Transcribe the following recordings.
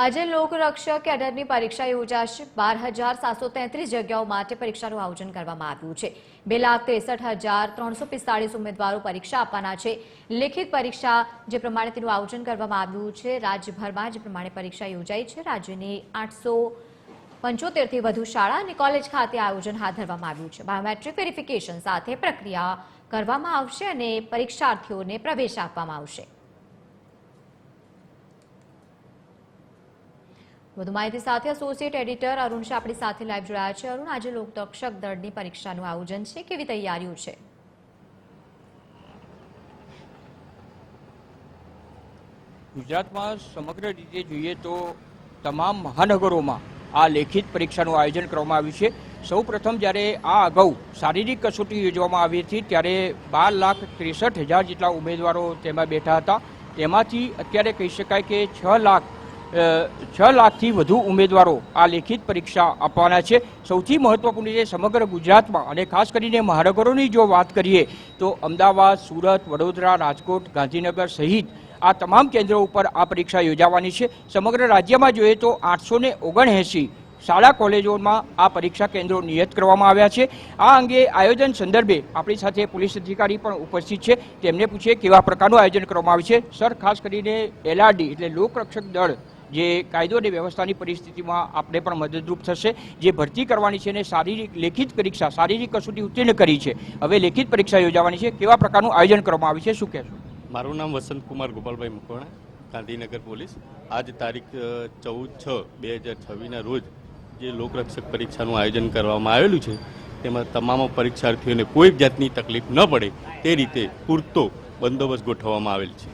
આજે લોકરક્ષક કેડરની પરીક્ષા યોજાશે। 12,733 જગ્યાઓ માટે પરીક્ષાનું આયોજન કરવામાં આવ્યું છે। 2,63,345 ઉમેદવારો પરીક્ષા આપવાના છે। લેખિત પરીક્ષા જે પ્રમાણે તેનું આયોજન કરવામાં આવ્યું છે। રાજ્યભરમાં જે પ્રમાણે પરીક્ષા યોજાઈ છે, રાજ્યની 875 થી વધુ શાળા અને કોલેજ ખાતે આયોજન હાથ ધરવામાં આવ્યું છે। બાયોમેટ્રિક વેરિફિકેશન સાથે પ્રક્રિયા કરવામાં આવશે અને પરીક્ષાર્થીઓને પ્રવેશ આપવામાં આવશે। વધુ માહિતી સાથે એસોસિએટ એડિટર અરુણ શાહ આપણી સાથે લાઈવ જોડાયા છે। અરુણ, આજે લોકરક્ષક દળની પરીક્ષાનું આયોજન છે, કેવી તૈયારીઓ છે? ગુજરાતમાં સમગ્ર રીતે જોઈએ તો તમામ મહાનગરોમાં આ લેખિત પરીક્ષાનું આયોજન કરવામાં આવ્યું છે। સૌપ્રથમ જ્યારે આ અગાઉ શારીરિક કસોટી યોજવામાં આવી હતી ત્યારે 12,63,000 જેટલા ઉમેદવારો તેમાં બેઠા હતા। તેમાંથી અત્યારે કહી શકાય કે 6 લાખથી વધુ ઉમેદવારો આ લેખિત પરીક્ષા આપવાના છે। સૌથી મહત્વપૂર્ણ છે સમગ્ર ગુજરાતમાં અને ખાસ કરીને મહાનગરોની જો વાત કરીએ તો અમદાવાદ, સુરત, વડોદરા, રાજકોટ, ગાંધીનગર સહિત આ તમામ કેન્દ્રો ઉપર આ પરીક્ષા યોજાવાની છે। સમગ્ર રાજ્યમાં જોઈએ તો 879 શાળા કોલેજોમાં આ પરીક્ષા કેન્દ્રો નિયત કરવામાં આવ્યા છે। આ અંગે આયોજન સંદર્ભે આપણી સાથે પોલીસ અધિકારી પણ ઉપસ્થિત છે। તેમને પૂછીએ કેવા પ્રકારનું આયોજન કરવામાં આવ્યું છે। સર, ખાસ કરીને LRD એટલે લોકરક્ષક દળ જે કાયદો અને વ્યવસ્થાની પરિસ્થિતિમાં આપણે પણ મદદરૂપ થશે, જે ભરતી કરવાની છે અને શારીરિક લેખિત પરીક્ષા શારીરિક કસોટી ઉત્તીર્ણ કરી છે, હવે લેખિત પરીક્ષા યોજાવાની છે, કેવા પ્રકારનું આયોજન કરવામાં આવ્યું છે, શું કહેશો? મારું નામ વસંતકુમાર ગોપાલભાઈ મકવાણા, ગાંધીનગર પોલીસ। આજ તારીખ 14/6/2026ના રોજ જે લોકરક્ષક પરીક્ષાનું આયોજન કરવામાં આવેલું છે તેમાં તમામ પરીક્ષાર્થીઓને કોઈ જાતની તકલીફ ન પડે તે રીતે પૂરતો બંદોબસ્ત ગોઠવવામાં આવેલ છે।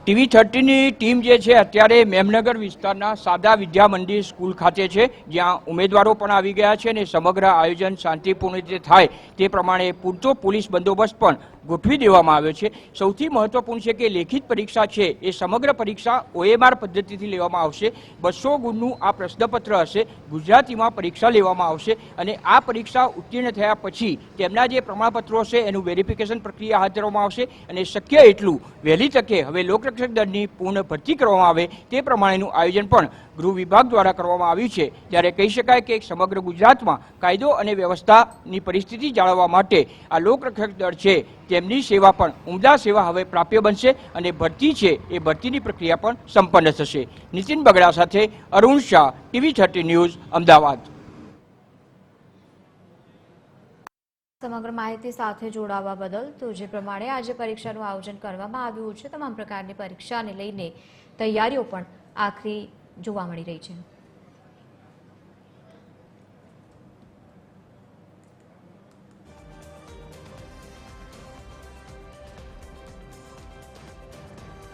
TV13ની ટીમ જે છે અત્યારે મેમનગર વિસ્તારના સાદા વિદ્યા મંદિર સ્કૂલ ખાતે છે, જ્યાં ઉમેદવારો પણ આવી ગયા છે અને સમગ્ર આયોજન શાંતિપૂર્ણ રીતે થાય તે પ્રમાણે પૂરતો પોલીસ બંદોબસ્ત પણ ગોઠવી દેવામાં આવ્યો છે। સૌથી મહત્વપૂર્ણ છે કે લેખિત પરીક્ષા છે એ સમગ્ર પરીક્ષા OMR પદ્ધતિથી લેવામાં આવશે। 200 ગુણનું આ પ્રશ્નપત્ર હશે, ગુજરાતીમાં પરીક્ષા લેવામાં આવશે અને આ પરીક્ષા ઉત્તીર્ણ થયા પછી તેમના જે પ્રમાણપત્રો હશે એનું વેરિફિકેશન પ્રક્રિયા હાથ ધરવામાં આવશે અને શક્ય એટલું વહેલી તકે હવે લોકરક્ષક દળની પૂર્ણ ભરતી કરવામાં આવે તે પ્રમાણેનું આયોજન પણ ગૃહ વિભાગ દ્વારા કરવામાં આવ્યું છે। ત્યારે કહી શકાય કે સમગ્ર ગુજરાતમાં કાયદો અને વ્યવસ્થાની પરિસ્થિતિ જાળવવા માટે આ લોકરક્ષક દળ છે તેમની સેવા પણ ઉમદા સેવા હવે પ્રાપ્ય બનશે અને ભરતી છે એ ભરતીની પ્રક્રિયા પણ સંપન્ન થશે। નીતિન બગડા સાથે અરુણ શાહ, TV13 ન્યૂઝ, અમદાવાદ। સમગ્ર માહિતી સાથે જોડાવા બદલ તો જે પ્રમાણે આજે પરીક્ષાનું આયોજન કરવામાં આવ્યું છે, તમામ પ્રકારની પરીક્ષાને લઈને તૈયારીઓ પણ આખરી જોવા મળી રહી છે।